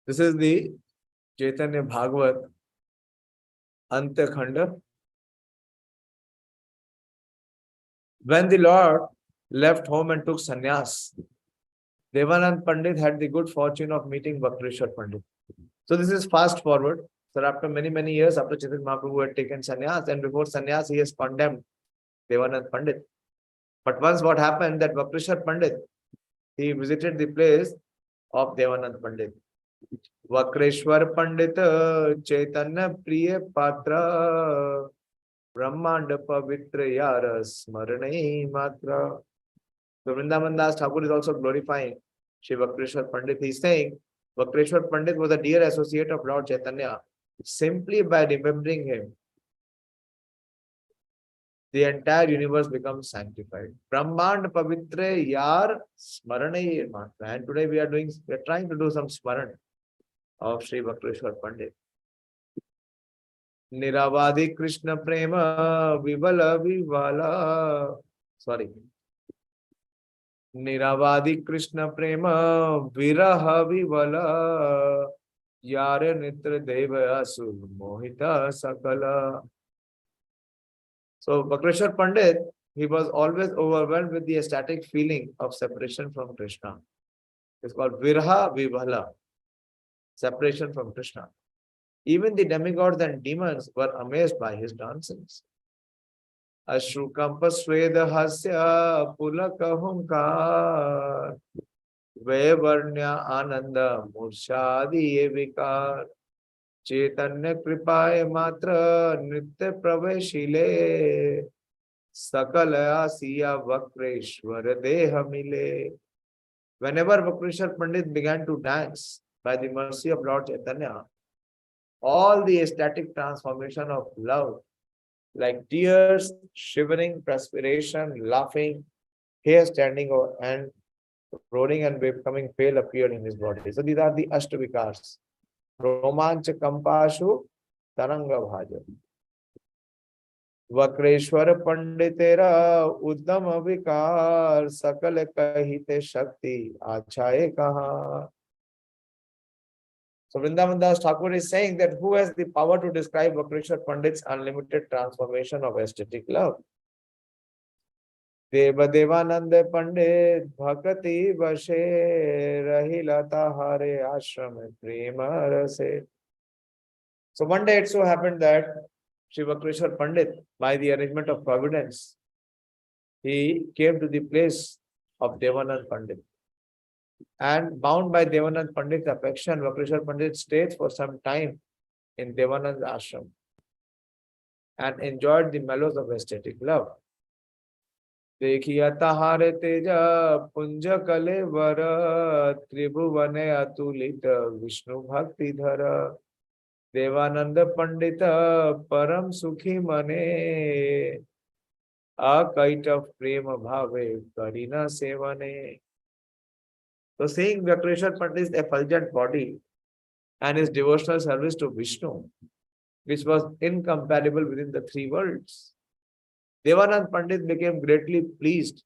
This is the Caitanya-Bhāgavata, Antya-Khanda. When the Lord left home and took sannyas, Devanand Pandit had the good fortune of meeting Vakreshwar Pandit. So this is fast forward. So after many, many years, after Chaitanya Mahaprabhu had taken sannyas, and before sannyas, he has condemned Devanand Pandit. But once what happened, that Vakreshwar Pandit, he visited the place of Devanand Pandit. Vakreshwar Paṇḍita Chaitanya Priya Patra Brahmanda Pavitra Yara Smarane Matra. So Vrindavan Das Thakur is also glorifying Shri Vakreshwar Pandit. He is saying Vakreshwar Pandit was a dear associate of Lord Chaitanya. Simply by remembering him, the entire universe becomes sanctified. Brahmand Pavitra Yar Smarane Matra. And today we are trying to do some smaran of Shri Vakreshwar Pandit. Niravadi Krishna Prema Vivala Vivala. Sorry. Niravadi Krishna Prema Viraha Vivala Yare Nitra Deva Asu Mohita Sakala. So Vakreshwar Pandit, he was always overwhelmed with the ecstatic feeling of separation from Krishna. It's called Viraha Vivala, separation from Krishna. Even the demigods and demons were amazed by his dancings. Ashrukampa Sweda Hasya Pulakahunkar Vevarnya Ananda Murshadi Evikar Chaitanya Kripaya Matra Nitya Praveshile Sakalaya Siya Vakreshwar Deha Mile. Whenever Vakreshwar Pandit began to dance by the mercy of Lord Chaitanya, all the ecstatic transformation of love, like tears, shivering, perspiration, laughing, hair standing and roaring and becoming pale appeared in his body. So these are the Ashtavikars. Romancha Kampashu Taranga Bhaja. Vakreshwar Panditera Uddama Vikar Sakal Kahite Shakti Achaye Kaha. So Vrindavan Das Thakur is saying that who has the power to describe Vakreshwar Pandit's unlimited transformation of aesthetic love? Deva Devananda Pandit Bhakati Vashe Rahilata Hare Ashram Prema Rase. So one day it so happened that Shri Vakreshwar Pandit, by the arrangement of providence, he came to the place of Devanand Pandit. And bound by Devanand Pandit's affection, Vakreshwar Pandit stayed for some time in Devanand's ashram and enjoyed the mellows of aesthetic love. Dekhiya tahare teja punja kale vara tribhuvane atulita Vishnu bhakti dhara Devananda Pandita param sukhi mane akait of prema bhave karina sevane. So seeing Vakreshwar Pandit's effulgent body and his devotional service to Vishnu, which was incompatible within the three worlds, Devanand Pandit became greatly pleased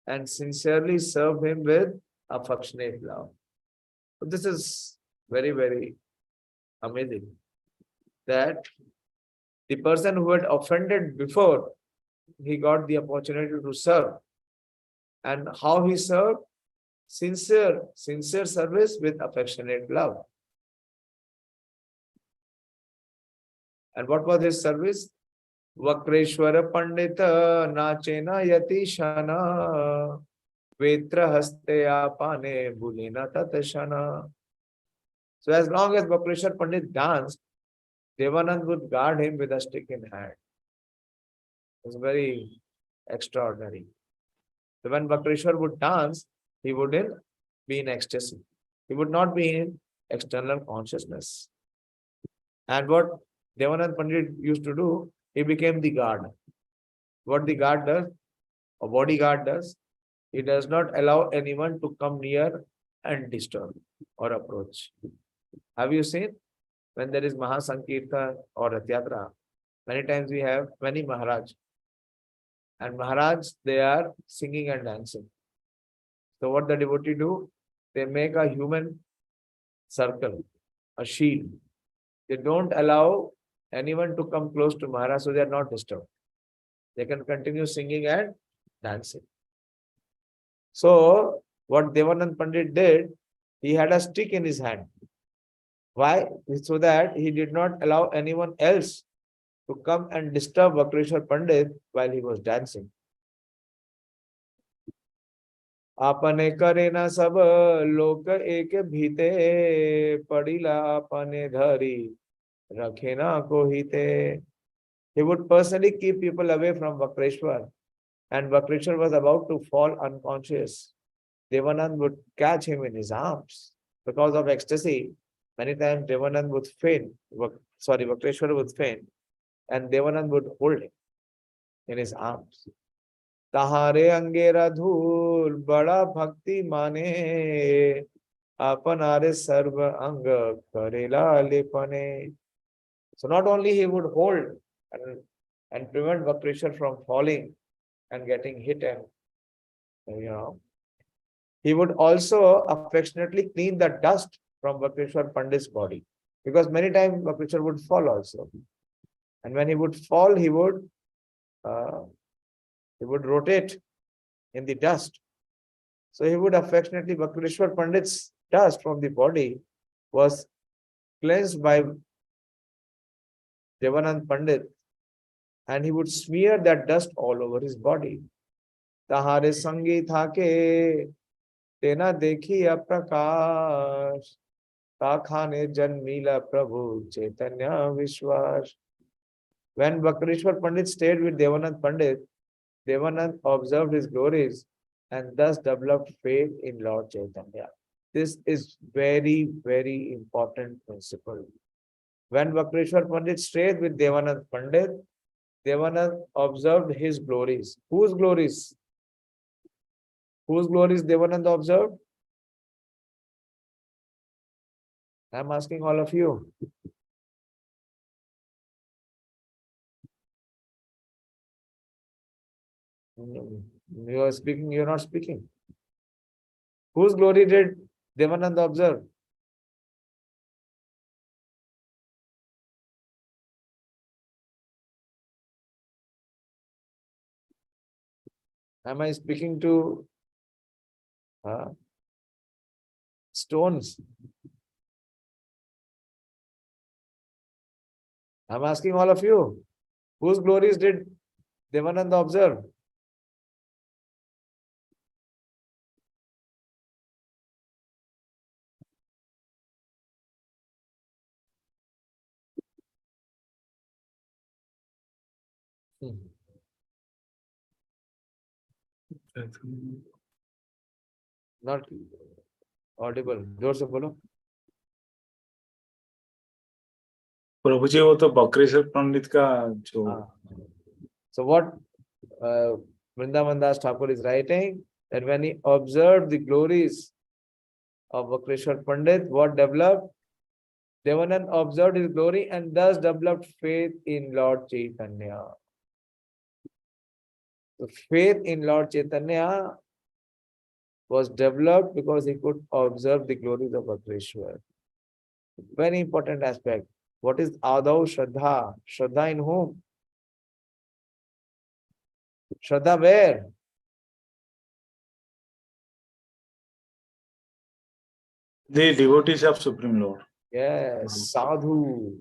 and sincerely served him with affectionate love. So this is very, very amazing that the person who had offended before, he got the opportunity to serve. And how he served? Sincere service with affectionate love. And what was his service? Vakreshwara Pandita Nachena Yati Shana Vetra Haste Apane Bulina Tatashana. So as long as Vakreshwar Pandit danced, Devanand would guard him with a stick in hand. It was very extraordinary. So when Vakreshwar would dance, he wouldn't be in ecstasy. He would not be in external consciousness. And what Devanand Pandit used to do, he became the guard. What the guard does, a bodyguard does, he does not allow anyone to come near and disturb or approach. Have you seen? When there is Mahasankirtan or Rath-yatra, many times we have many Maharaj. And Maharaj, they are singing and dancing. So what the devotee do? They make a human circle, a shield. They don't allow anyone to come close to Maharaj, so they are not disturbed. They can continue singing and dancing. So what Devanand Pandit did, he had a stick in his hand. Why? So that he did not allow anyone else to come and disturb Vakreshwar Pandit while he was dancing. आपने करे ना सब लोक एक भीते पड़ीला आपने धरी रखे ना कोहिते. He would personally keep people away from Vakreshwar, and Vakreshwar was about to fall unconscious. Devanand would catch him in his arms. Because of ecstasy, many times Devanand would faint. Vakreshwar would faint, and Devanand would hold him in his arms. Tahare angera dhul bada bhakti mane apanare sarva anga karela lepane. So not only he would hold and prevent Vakreshwar from falling and getting hit, and he would also affectionately clean the dust from Vakreshwar Pandit's body, because many times Vakreshwar would fall also, and when he would fall, he would rotate in the dust. So he would affectionately, Vakreshwar Pandit's dust from the body was cleansed by Devanand Pandit, and he would smear that dust all over his body. Tahare sangi thake tena dekhi aprakash takhane janmila Prabhu Chaitanya Vishwas. When Vakreshwar Pandit stayed with Devanand Pandit, Devanand observed his glories and thus developed faith in Lord Chaitanya. This is very, very important principle. When Vakreshwar Pandit stayed with Devanand Pandit, Devanand observed his glories. Whose glories? Whose glories Devanand observed? I am asking all of you. You are speaking, you are not speaking. Whose glory did Devanand observe? Am I speaking to stones? I'm asking all of you. Whose glories did Devanand observe? Not audible. जोर से बोलो. प्रभु जी वो तो बकरेश्वर पंडित का जो So what Vrindavan Das Thakur is writing, that when he observed the glories of Vakreshwar Pandit, what developed? Devanand observed his glory and thus developed faith in Lord Chaitanya. So faith in Lord Chaitanya was developed because he could observe the glories of Vakreshwar. Very important aspect. What is Ādau Shraddha? Shraddha in whom? Shraddha where? the devotees of Supreme Lord. Yes, sadhu.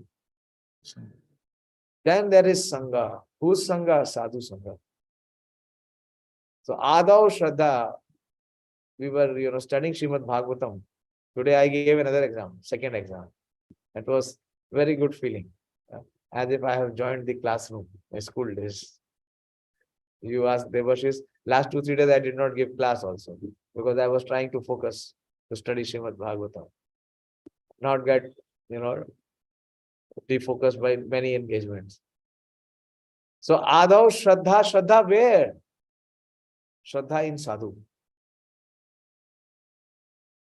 Then there is Sangha. Whose Sangha? Sadhu Sangha. So Ādau Shraddha, we were studying Śrīmad-Bhāgavatam. Today I gave another exam, second exam. It was very good feeling. As if I have joined the classroom, my school days. You asked Devashis, last 2-3 days I did not give class also, because I was trying to focus to study Śrīmad-Bhāgavatam. Not get, defocused by many engagements. So Ādau Shraddha, Shraddha where? Shraddha in Sadhu.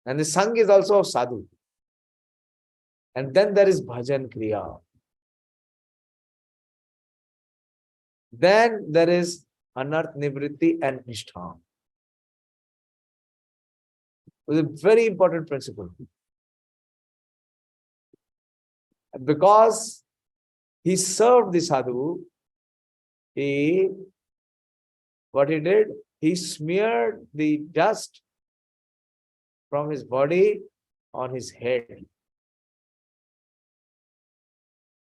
And the Sangh is also of Sadhu. And then there is Bhajan Kriya. Then there is Anarth Nivritti and Nishtha. It is a very important principle. Because he served the sadhu, what he did, he smeared the dust from his body on his head.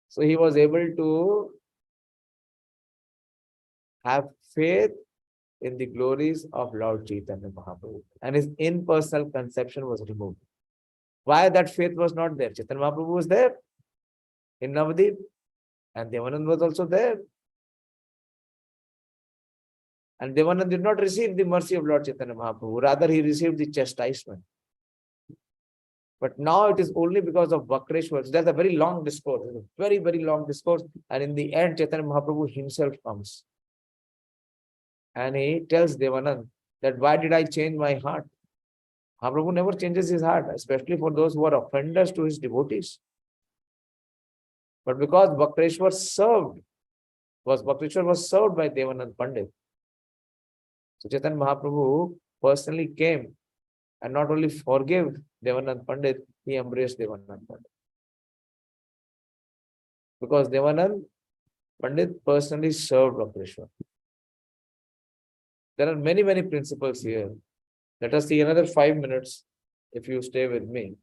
So he was able to have faith in the glories of Lord Chaitanya Mahaprabhu, and his impersonal conception was removed. Why that faith was not there? Chaitanya Mahaprabhu was there in Navadip, and Devanand was also there. And Devanand did not receive the mercy of Lord Chaitanya Mahaprabhu, rather he received the chastisement. But now it is only because of Vakreshwar. So that's a very long discourse, a very, very long discourse. And in the end, Chaitanya Mahaprabhu himself comes. And he tells Devanand that why did I change my heart? Mahaprabhu never changes his heart, especially for those who are offenders to his devotees. But because Vakreshwar was served by Devanand Pandit. So Chaitanya Mahaprabhu personally came and not only forgave Devanand Pandit, he embraced Devanand Pandit. Because Devanand Pandit personally served Vakreshwar. There are many, many principles here. Let us see another 5 minutes if you stay with me.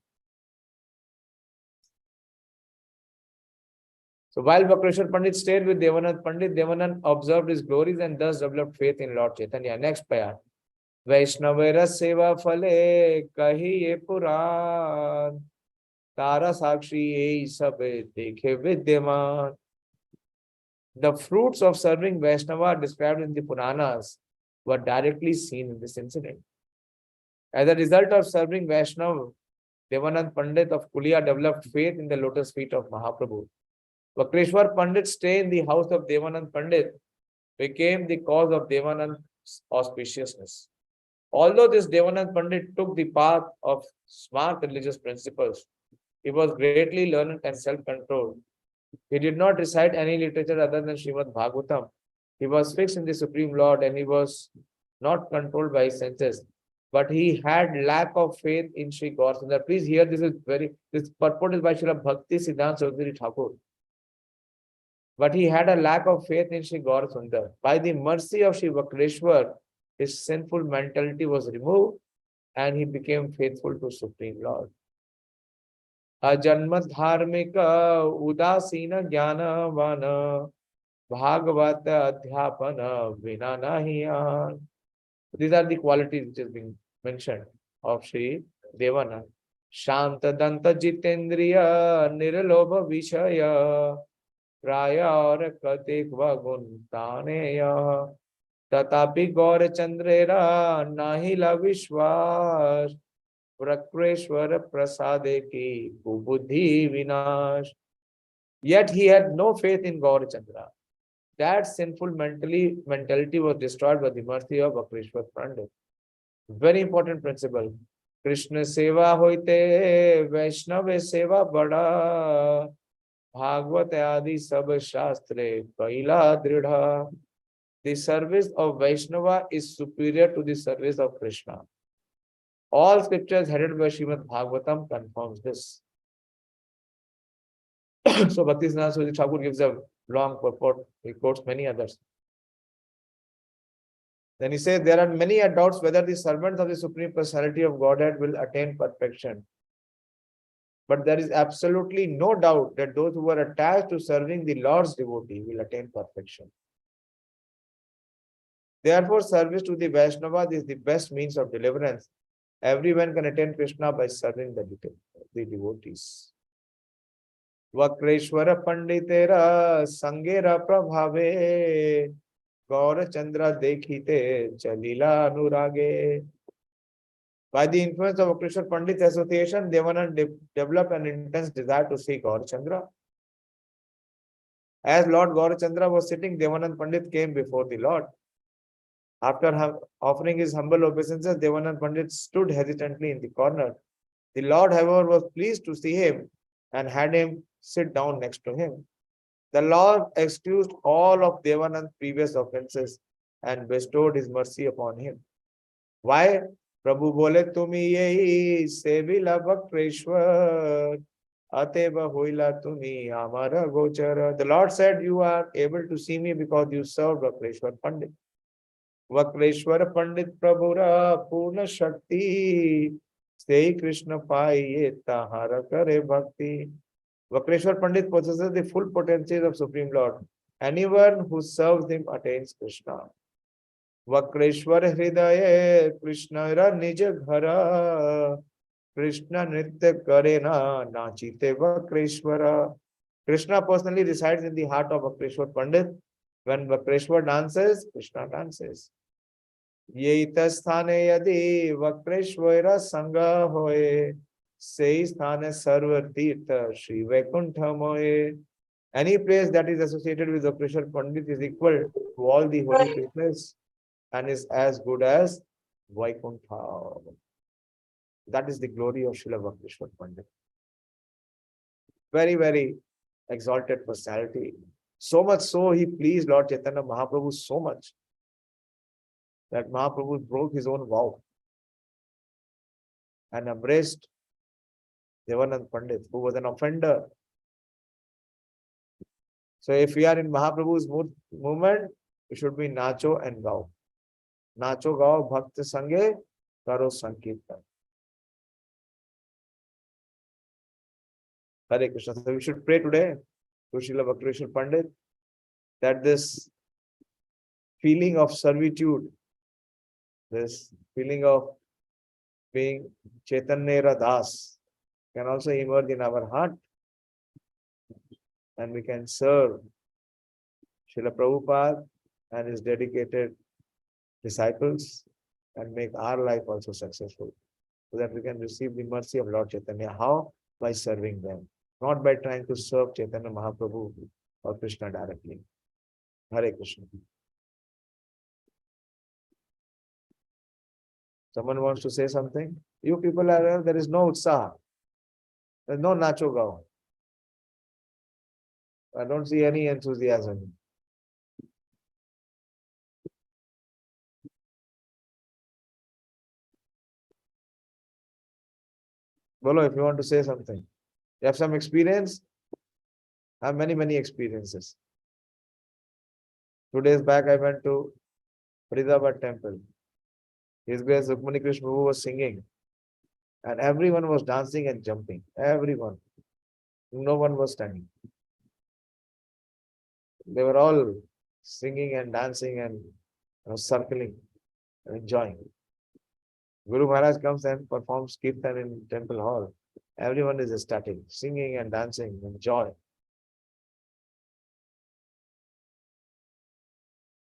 So while Vakreshwar Pandit stayed with Devanand Pandit, Devanand observed his glories and thus developed faith in Lord Chaitanya. Next payar. Vaishnavera seva phale kahiye puran tara sakshi ei sabe dekhe vidyaman. The fruits of serving Vaishnava described in the Puranas were directly seen in this incident. As a result of serving Vaishnava, Devanand Pandit of Kulia developed faith in the lotus feet of Mahaprabhu. Vakreshwar Pandit's stay in the house of Devanand Pandit became the cause of Devanand's auspiciousness. Although this Devanand Pandit took the path of smart religious principles, he was greatly learned and self-controlled. He did not recite any literature other than Śrīmad-Bhāgavatam. He was fixed in the Supreme Lord and he was not controlled by his senses. But he had lack of faith in Sri Gaurachandra. Please hear, this purport is by Srila Bhakti Siddhanta Chaudhary Thakur. But he had a lack of faith in Sri Gaurachandra. By the mercy of Sri Vakreshwar, his sinful mentality was removed and he became faithful to Supreme Lord. Ajanmat dharmika udasina jnana vana bhagavata adhyapana vina nahiyan. These are the qualities which is being mentioned of Sri Devanand. Shanta danta jitendriya niralobha vishaya praya aur katik vagun taneya tatapi Gaurachandrera nahila vishwas Vakreshwar prasade ki buddhi vinash. Yet he had no faith in Gaurachandra. That sinful mentality was destroyed by the mercy of Vakreshwar Pandit. Very important principle. Krishna seva hoite Vaishnava seva bada Bhagavata adi sab shastre kaila dridha. The service of Vaishnava is superior to the service of Krishna. All scriptures headed by Śrīmad-Bhāgavatam confirms this. So Bhakti Siddhanta Thakur gives a long purport. He quotes many others. Then he says, there are many doubts whether the servants of the Supreme Personality of Godhead will attain perfection. But there is absolutely no doubt that those who are attached to serving the Lord's devotee will attain perfection. Therefore, service to the Vaishnava is the best means of deliverance. Everyone can attain Krishna by serving the devotees. Vakreshwara Panditera Sangera Prabhave Gaurachandra Dekhite Chalila Anurage. By the influence of Vakreshwar Pandit's association, Devanand developed an intense desire to see Gaurachandra. As Lord Gaurachandra was sitting, Devanand Pandit came before the Lord. After offering his humble obeisances, Devanand Pandit stood hesitantly in the corner. The Lord, however, was pleased to see him and had him sit down next to him. The Lord excused all of Devanand's previous offenses and bestowed his mercy upon him. Why? Prabhu bole tumi yehi sevila Vakreshwar ateva hoila tumi amara gochara. The Lord said, you are able to see me because you served Vakreshwar Pandit. Vakreshwar Pandit Prabhura Purna Shakti Sei Krishna Paiye Tahara Kare Bhakti. Vakreshwar Pandit possesses the full potencies of Supreme Lord. Anyone who serves him attains Krishna. Vakreshwar hridaye Krishna ra nij ghara. Krishna nritya kare na nachite Vakreshwara. Krishna personally resides in the heart of Vakreshwar Pandit. When Vakreshwar dances, Krishna dances. Ye sthane yadi Vakreshwara sangha hoye. Sei sthane sarva tirtha Shri Vaikuntha moye. Any place that is associated with Vakreshwar Pandit is equal to all the holy places and is as good as Vaikuntha. That is the glory of Srila Vakreshwar Pandit. Very, very exalted personality. So much so he pleased Lord Chaitanya Mahaprabhu so much that Mahaprabhu broke his own vow and embraced Devanand Pandit, who was an offender. So if we are in Mahaprabhu's movement, we should be nacho and gao. Nacho gao bhakta sange karo sankirtan. Hare Krishna. So we should pray today to Srila Vakreshwar Pandit that this feeling of servitude, this feeling of being Caitanya Das can also emerge in our heart, and we can serve Srila Prabhupada and his dedicated disciples and make our life also successful, so that we can receive the mercy of Lord Chaitanya. How? By serving them, not by trying to serve Chaitanya Mahaprabhu or Krishna directly. Hare Krishna. Someone wants to say something? You people are there is no utsaha. There is no nacho gao. I don't see any enthusiasm. Bolo, if you want to say something. You have some experience? I have many experiences. 2 days back, I went to Paṇḍava temple. His Grace Rukmani Krishna Prabhu was singing, and everyone was dancing and jumping. Everyone. No one was standing. They were all singing and dancing and circling and enjoying. Guru Maharaj comes and performs kirtan in temple hall. Everyone is ecstatic, singing and dancing and joy.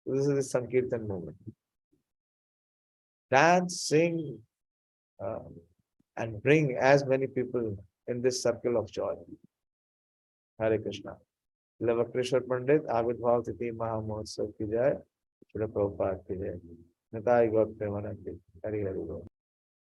This is the Sankirtan movement. Dance, sing, and bring as many people in this circle of joy. Hare Krishna. Vakreshwar Pandit, Ādi-līlā Titi Mahamotsav ki jai, Śrīla Prabhupada ki jai. Nitai Gaur Premanandi. Hare Hare.